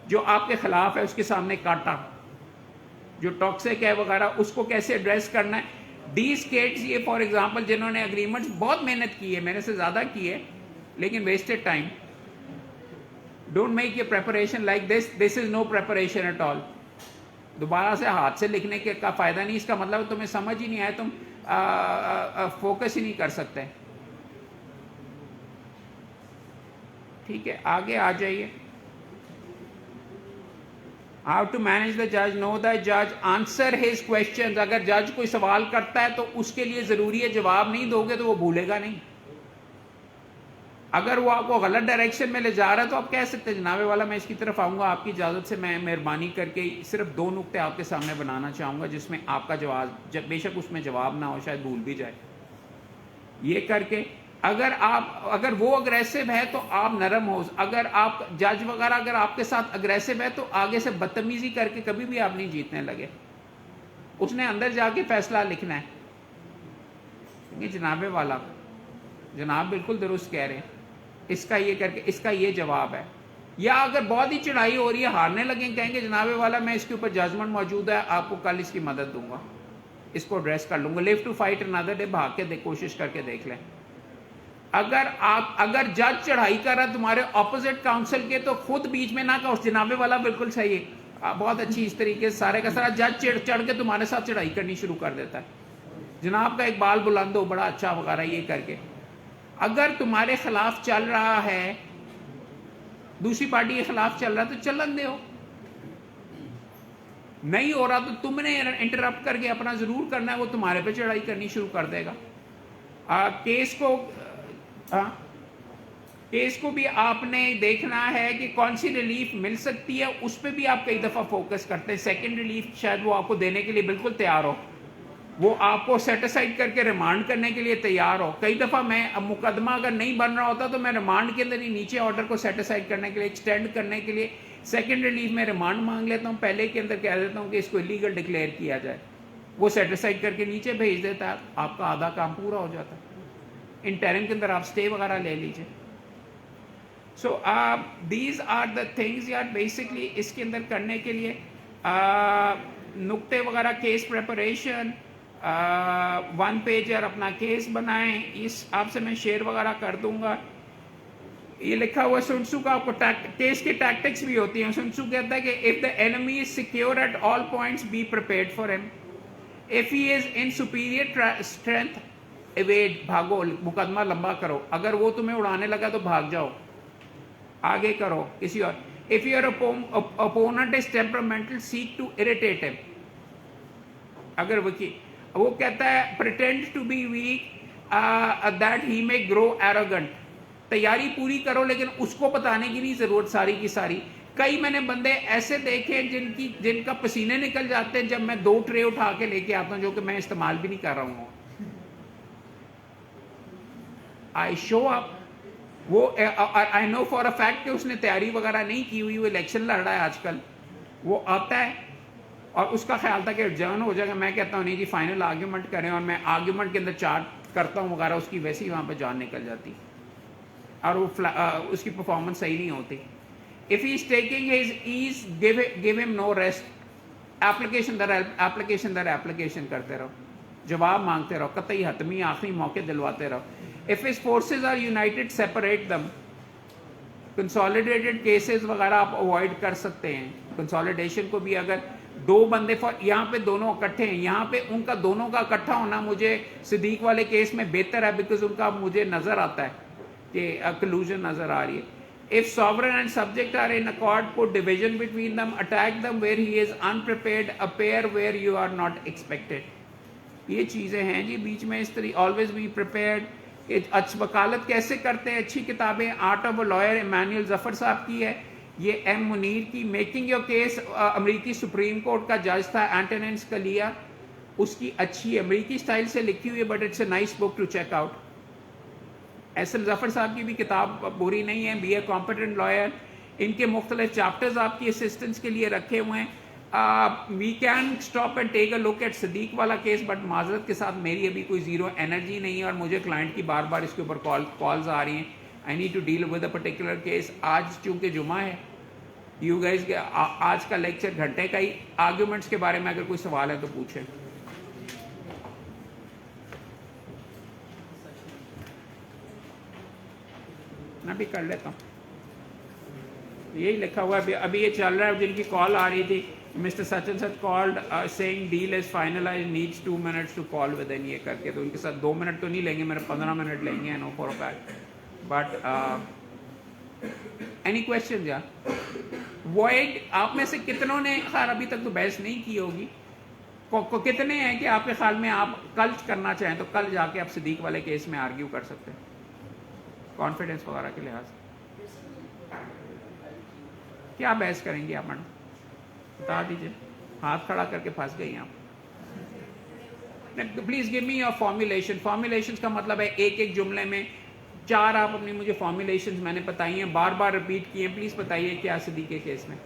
جو آپ کے خلاف ہے اس کے سامنے کاٹا, جو ٹاکسک ہے وغیرہ اس کو کیسے ایڈریس کرنا ہے. ڈیز کیٹس یہ فار ایگزامپل جنہوں نے اگریمنٹس بہت محنت کی ہے, میرے سے زیادہ کی ہے, لیکن wasted time. Don't make your preparation like this is no preparation at all. دوبارہ سے ہاتھ سے لکھنے کے کا فائدہ نہیں, اس کا مطلب تمہیں سمجھ ہی نہیں آیا, تم فوکس ہی نہیں کر سکتے. ٹھیک ہے, آگے آ جائیے. How to manage the judge, know the judge, answer his questions. اگر جج کوئی سوال کرتا ہے تو اس کے لیے ضروری ہے جواب نہیں دو گے تو وہ بھولے گا نہیں. اگر وہ آپ کو غلط ڈائریکشن میں لے جا رہا ہے تو آپ کہہ سکتے ہیں جناب والا میں اس کی طرف آؤں گا, آپ کی اجازت سے میں مہربانی کر کے صرف 2 نقطے آپ کے سامنے بنانا چاہوں گا جس میں آپ کا جواب, بے شک اس میں جواب نہ ہو, شاید بھول بھی جائے. یہ کر کے اگر وہ اگریسو ہے تو آپ نرم ہو. اگر آپ جج وغیرہ اگر آپ کے ساتھ اگریسو ہے تو آگے سے بدتمیزی کر کے کبھی بھی آپ نہیں جیتنے لگے. اس نے اندر جا کے فیصلہ لکھنا ہے. جناب والا, جناب بالکل درست کہہ رہے ہیں, اس کا یہ کر کے اس کا یہ جواب ہے. یا اگر بہت ہی چڑھائی ہو رہی ہے, ہارنے لگیں, کہیں گے جناب والا میں اس کے اوپر ججمنٹ موجود ہے, آپ کو کل اس کی مدد دوں گا, اس کو ایڈریس کر لوں گا. لیو ٹو فائٹ انادر ڈے, بھاگ کے کوشش کر کے دیکھ لیں. اگر جج چڑھائی کر رہا ہے تمہارے اپوزٹ کاؤنسل کے, تو خود بیچ میں نہ کہو جناب والا بالکل صحیح ہے, بہت اچھی اس طریقے سے سارے کا سارا جج چڑھ کے تمہارے ساتھ چڑھائی کرنی شروع کر دیتا ہے. جناب کا ایک بال بلند ہو, بڑا اچھا وغیرہ یہ کر کے. اگر تمہارے خلاف چل رہا ہے, دوسری پارٹی کے خلاف چل رہا ہے تو چلن دے ہو. نہیں ہو رہا تو تم نے انٹرپٹ کر کے اپنا ضرور کرنا ہے, وہ تمہارے پہ چڑھائی کرنی شروع کر دے گا. کیس کو بھی آپ نے دیکھنا ہے کہ کون سی ریلیف مل سکتی ہے, اس پہ بھی آپ کئی دفعہ فوکس کرتے ہیں. سیکنڈ ریلیف شاید وہ آپ کو دینے کے لیے بالکل تیار ہو, وہ آپ کو سیٹ اسائڈ کر کے ریمانڈ کرنے کے لیے تیار ہو. کئی دفعہ میں مقدمہ اگر نہیں بن رہا ہوتا تو میں ریمانڈ کے اندر ہی نیچے آرڈر کو سیٹ اسائڈ کرنے کے لیے, ایکسٹینڈ کرنے کے لیے سیکنڈ ریلیف میں ریمانڈ مانگ لیتا ہوں, پہلے کے اندر کہہ دیتا ہوں کہ اس کو الیگل ڈکلیئر کیا جائے, وہ سیٹ اسائڈ کر کے نیچے بھیج دیتا ہے, آپ کا آدھا کام پورا ہو جاتا ہے. انٹرم کے اندر آپ سٹے وغیرہ لے لیجئے. So these are the things یار بیسکلی اس کے اندر کرنے کے لیے نقطے وغیرہ, کیس پریپریشن, 1 پیجر اپنا کیس بنائیں. اس آپ سے میں شیئر وغیرہ کر دوں گا. یہ لکھا ہوا سن تزو کا, آپ کو کیس کے ٹیکٹکس بھی ہوتی ہیں. سن تزو کہتا ہے کہ if the enemy is secure at all points be prepared for him, if he is in superior strength evade, بھاگو, مقدمہ لمبا کرو. اگر وہ تمہیں اڑانے لگا تو بھاگ جاؤ, آگے کرو کسی اور. if your opponent is temperamental seek to irritate him. اگر وہ کہتا ہے pretend to be weak that he may grow arrogant. تیاری پوری کرو لیکن اس کو بتانے کی نہیں ضرورت ساری کی ساری کئی میں نے بندے ایسے دیکھے جن کا پسینے نکل جاتے ہیں جب میں 2 ٹرے اٹھا کے لے کے آتا ہوں جو کہ میں استعمال بھی نہیں کر رہا ہوں. آئی شو اپ, وہ آئی نو فار اے فیکٹ کہ اس نے تیاری وغیرہ نہیں کی ہوئی, وہ الیکشن لڑ رہا ہے آج کل, وہ آتا ہے اور اس کا خیال تھا کہ جرن ہو جائے گا. میں کہتا ہوں نہیں جی فائنل آرگیومنٹ کریں, اور میں آرگیومنٹ کے اندر چارٹ کرتا ہوں وغیرہ, اس کی ویسی وہاں پہ جان نکل جاتی اور وہ اس کی پرفارمنس صحیح نہیں ہوتی. If he is taking his ease, give him no rest. application کرتے رہو, جواب مانگتے رہو, قطعی حتمی آخری موقع دلواتے رہو. If his forces are united, separate them. Consolidated cases وغیرہ آپ اوائڈ کر سکتے ہیں. کنسالیڈیشن کو بھی اگر 2 بندے یہاں پہ دونوں اکٹھے ہیں, یہاں پہ ان کا دونوں کا اکٹھا ہونا مجھے صدیق والے کیس میں بہتر ہے, بیکاز ان کا مجھے نظر آتا ہے کہ collusion نظر آ رہی ہے. If sovereign and subject are in accord, put division between them, attack them where he is unprepared, appear where you are not expected. یہ چیزیں ہیں جی بیچ میں اس طرح. always be prepared. وکالت کیسے کرتے ہیں, اچھی کتابیں art of a lawyer Emmanuel Zafar صاحب کی ہے, یہ ایم منیر کی میکنگ یور کیس, امریکی سپریم کورٹ کا جج تھا اینٹونین اسکلیا, اس کی اچھی امریکی اسٹائل سے لکھی ہوئی ہے, but it's a nice book to check out. S M Zafar صاحب کی بھی کتاب بری نہیں ہے, بی اے کمپیٹنٹ لائر, ان کے مختلف چیپٹرز آپ کی اسسٹنس کے لیے رکھے ہوئے ہیں. We can stop and take a look at Siddique والا کیس, بٹ معذرت کے ساتھ میری ابھی کوئی زیرو انرجی نہیں ہے, اور مجھے کلائنٹ کی بار بار اس کے اوپر کالز آ رہی ہیں. I need to deal with a particular case. آج چونکہ جمعہ ہے, یو گائز آج کا لیکچر گھنٹے کا ہی. آرگیومنٹس کے بارے میں اگر کوئی سوال ہے تو پوچھیں. میں بھی کر لیتا ہوں, یہی لکھا ہوا ہے ابھی یہ چل رہا ہے. جن کی کال آ رہی تھی, مسٹر سچن سچ called saying deal is finalize, needs 2 minutes to call with ان, یہ کر کے. تو ان کے ساتھ 2 منٹ تو نہیں لیں گے, میرے 15 منٹ لیں گے, no for back. But any question یا وائڈ آپ میں سے کتنوں نے, خیر ابھی تک تو بحث نہیں کی ہوگی, کتنے ہیں کہ آپ کے خیال میں آپ کل کرنا چاہیں تو کل جا کے آپ صدیق والے کیس میں آرگیو کر سکتے ہیں کانفیڈنس وغیرہ کے لحاظ سے؟ کیا بحث کریں گے آپ میڈم, بتا دیجیے. ہاتھ کھڑا کر کے پھنس گئی آپ. Please give me your formulation. Formulation کا مطلب ہے ایک ایک جملے میں 4 آپ اپنی مجھے فارمولیشن میں نے بتائی ہیں, بار بار ریپیٹ کی ہیں. پلیز بتائیے کیا صدیق کے کیس میں.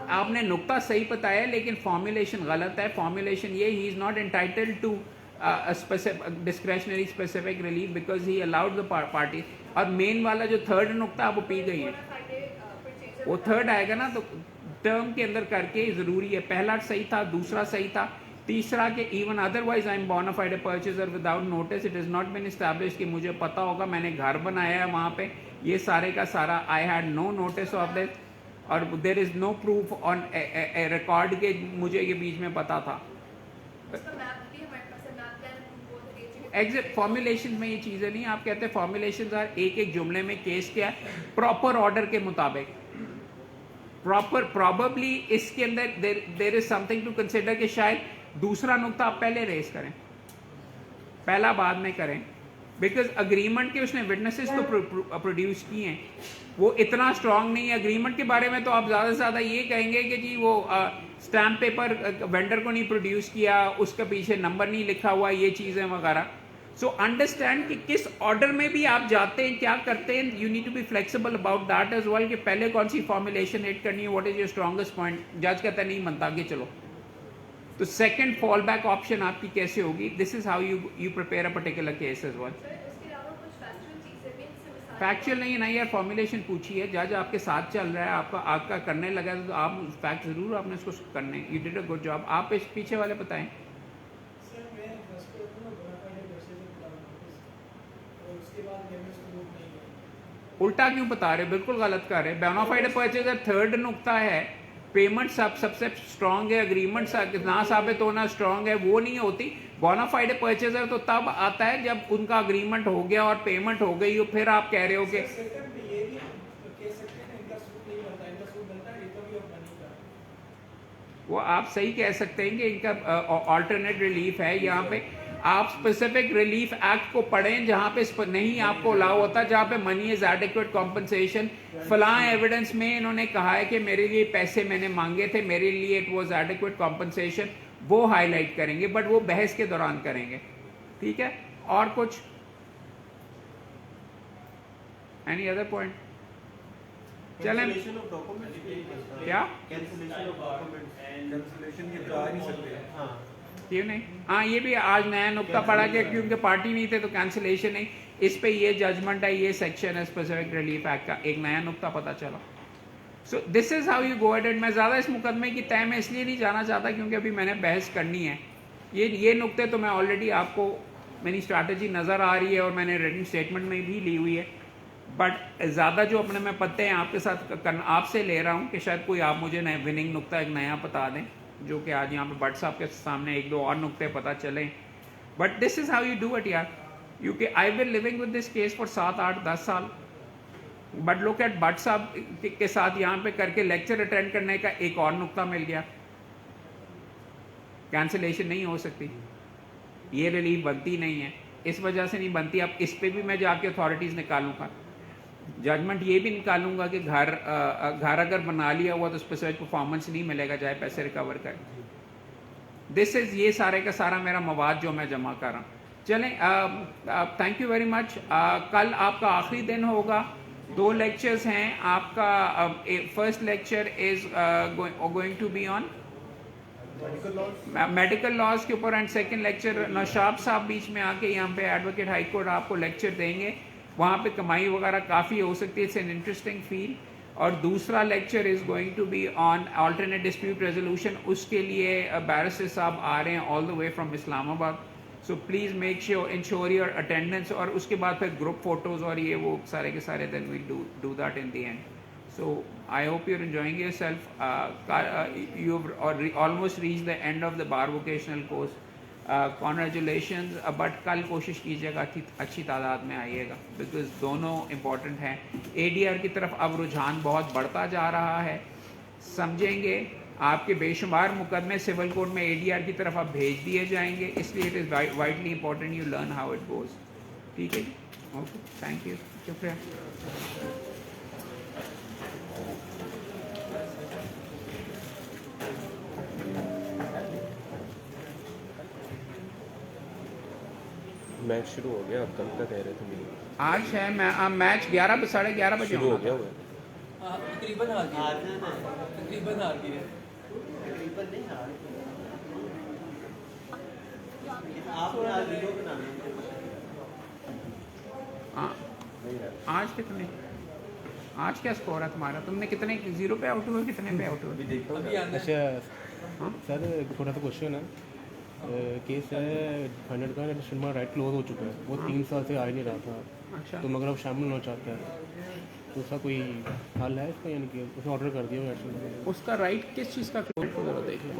آپ نے نقطہ صحیح بتایا لیکن فارمولیشن غلط ہے. فارمولیشن یہ, he is not entitled to discretionary specific relief because he allowed the party. اور مین والا جو 3rd نقطہ وہ پی گئی ہے, وہ 3rd آئے گا نا, تو ٹرم کے اندر کر کے ضروری ہے. پہلا صحیح تھا, دوسرا صحیح تھا, تیسرا کہ even otherwise I am bona fide a purchaser without notice, it is not been establish, کہ مجھے پتا ہوگا میں نے گھر بنایا ہے وہاں پہ, یہ سارے کا سارا I had no notes of this, اور there is know proof on record کے مجھے یہ بیچ میں پتا تھا. ایگزیکٹ فارمولیشن میں یہ چیزیں نہیں. آپ کہتے ہیں فارمولیشنز آر ایک ایک جملے میں کیس کیا ہے پراپر آرڈر کے مطابق. پراببلی اس کے اندر دیر از سم تھنگ ٹو کنسیڈر کہ شاید دوسرا نقطہ آپ پہلے ریز کریں, پہلا بعد میں کریں, بیکاز اگریمنٹ کے اس نے وٹنسز تو پروڈیوس کی ہیں, وہ اتنا اسٹرانگ نہیں ہے. اگریمنٹ کے بارے میں تو آپ زیادہ سے زیادہ یہ کہیں گے کہ جی وہ اسٹیمپ پیپر وینڈر کو نہیں پروڈیوس کیا, اس کے پیچھے نمبر نہیں لکھا ہوا, یہ چیزیں وغیرہ. سو انڈرسٹینڈ کہ کس آرڈر میں بھی آپ جاتے ہیں, کیا کرتے ہیں. You need to be flexible about that as well, کہ پہلے کون سی فارمولیشن ایڈ کرنی ہے, what is your strongest point. جج کہتا ہے نہیں منتا کہ چلو, تو سیکنڈ فال بیک آپشن آپ کی کیسے ہوگی. This is how you prepare a particular case as well. Factual نہیں ہے نا یار, فارمولیشن پوچھی ہے, جج آپ کے ساتھ چل رہا ہے, آپ کا کرنے لگا ہے, تو آپ فیکٹ ضرور آپ نے اس کو کرنے. You did a good job. آپ پیچھے والے بتائیں. الٹا کیوں بتا رہے, بالکل غلط کر رہے. بونافائڈ پرچیزر 3rd نقطہ ہے, پیمنٹ سب سے اسٹرانگ ہے, اگریمنٹ نہ ثابت ہونا اسٹرانگ ہے, وہ نہیں ہوتی. بونافائڈ پرچیزر تو تب آتا ہے جب ان کا اگریمنٹ ہو گیا اور پیمنٹ ہو گئی ہو, پھر آپ کہہ رہے ہو کہ وہ آپ صحیح کہہ سکتے ہیں کہ ان کا آلٹرنیٹ ریلیف ہے. یہاں پہ آپ اسپیسیفک ریلیف ایکٹ کو پڑھیں جہاں پہ نہیں آپ کو الاؤ ہوتا, جہاں پہ منی از ایڈیکویٹ کمپنسیشن. فلاں ایویڈنس میں انہوں نے کہا ہے کہ میرے لیے پیسے میں نے مانگے تھے, میرے لیے اٹ واز ایڈیکویٹ کمپنسیشن, وہ ہائی لائٹ کریں گے, بٹ وہ بحث کے دوران کریں گے. ٹھیک ہے, اور کچھ اینی ادر پوائنٹ؟ چلیں کیا کیوں نہیں, ہاں یہ بھی آج نیا نقطہ پڑا کہ کیونکہ پارٹی نہیں تھے تو کینسلیشن نہیں. اس پہ یہ ججمنٹ ہے, یہ سیکشن ہے اسپیسیفک ریلیف ایکٹ کا, ایک نیا نقطہ پتہ چلا. So this is how you go at. میں زیادہ اس مقدمے کی تہ میں اس لیے نہیں جانا چاہتا کیونکہ ابھی میں نے بحث کرنی ہے. یہ نقطے تو میں آلریڈی آپ کو میری اسٹریٹجی نظر آ رہی ہے اور میں نے ریٹن اسٹیٹمنٹ میں بھی لی ہوئی ہے, بٹ زیادہ جو اپنے میں پتے ہیں آپ کے ساتھ آپ سے لے رہا ہوں کہ شاید کوئی آپ مجھے نئے وننگ نقطہ ایک نیا بتا دیں جو کہ آج یہاں پہ بٹ صاحب کے سامنے ایک دو اور نقطے پتہ چلیں. But this is how you do it یار, یو کہ I been living with this case for 7-8-10 سال. بٹ لوک ایٹ بٹ صاحب کے ساتھ یہاں پہ کر کے لیکچر اٹینڈ کرنے کا ایک اور نقطہ مل گیا. کینسلیشن نہیں ہو سکتی, یہ ریلیف بنتی نہیں ہے, اس وجہ سے نہیں بنتی. اب اس پہ بھی میں جا کے اتھارٹیز نکالوں گا, ججمنٹ یہ بھی نکالوں گا کہ گھر اگر بنا لیا ہوا تو اسپیسیفک پرفارمنس نہیں ملے گا چاہے پیسے ریکور کریں. دس از یہ سارے کا سارا میرا مواد جو میں جمع کر رہا ہوں. چلیں, تھینک یو ویری مچ. کل آپ کا آخری دن ہوگا, 2 لیکچرز ہیں آپ کا. First lecture is going to be on medical laws کے اوپر, اینڈ سیکنڈ لیکچر نوشاب صاحب بیچ میں آ کے یہاں پہ ایڈوکیٹ ہائی کورٹ آپ کو لیکچر دیں گے. وہاں پہ کمائی وغیرہ کافی ہو سکتی ہے, اٹس این انٹرسٹنگ فیلڈ. اور دوسرا lecture is going to be on alternate dispute resolution. اس کے لیے بیرسٹر صاحب آ رہے ہیں آل دا وے فرام اسلام آباد. So please make sure ensure your attendance. اور اس کے بعد پھر گروپ فوٹوز اور یہ وہ سارے کے سارے then we'll do that in the end. So I hope you're enjoying yourself. You've almost reached the end of the bar vocational course. Congratulations. But کل کوشش کیجیے گا اچھی تعداد میں آئیے گا, because دونوں امپورٹنٹ ہیں. ADR کی طرف اب رجحان بہت بڑھتا جا رہا ہے, سمجھیں گے. آپ کے بے شمار مقدمے سول کوڈ میں ADR کی طرف اب بھیج دیے جائیں گے, اس لیے it is vitally important you learn how it goes. ٹھیک ہے جی, اوکے, تھینک یو, شکریہ. میچ شروع ہو گیا, اب کل کا کہہ رہے تھے آج ہے میچ 11-11:30 بجے شروع ہو گیا ہوا ہے. تقریباً آ گئی ہے. آج کتنے, آج کیا اسکور ہے تمہارا؟ تم نے کتنے 0 پہ آؤٹ ہوئے, کتنے پہ آؤٹ ہوئے؟ اچھا سر, ایک چھوٹا سا کوشچن ہے. کیس ہے 100 کا, شرما رائٹ کلوز ہو چکا ہے, وہ 3 سال سے آ ہی نہیں رہا تھا. اچھا, تو مگر اب شامل ہونا چاہتا ہے, تو اس کا کوئی حل ہے اس کا, یعنی کہ اس نے آرڈر کر دیا اس کا رائٹ کس چیز کا کلوز؟ دیکھ لیں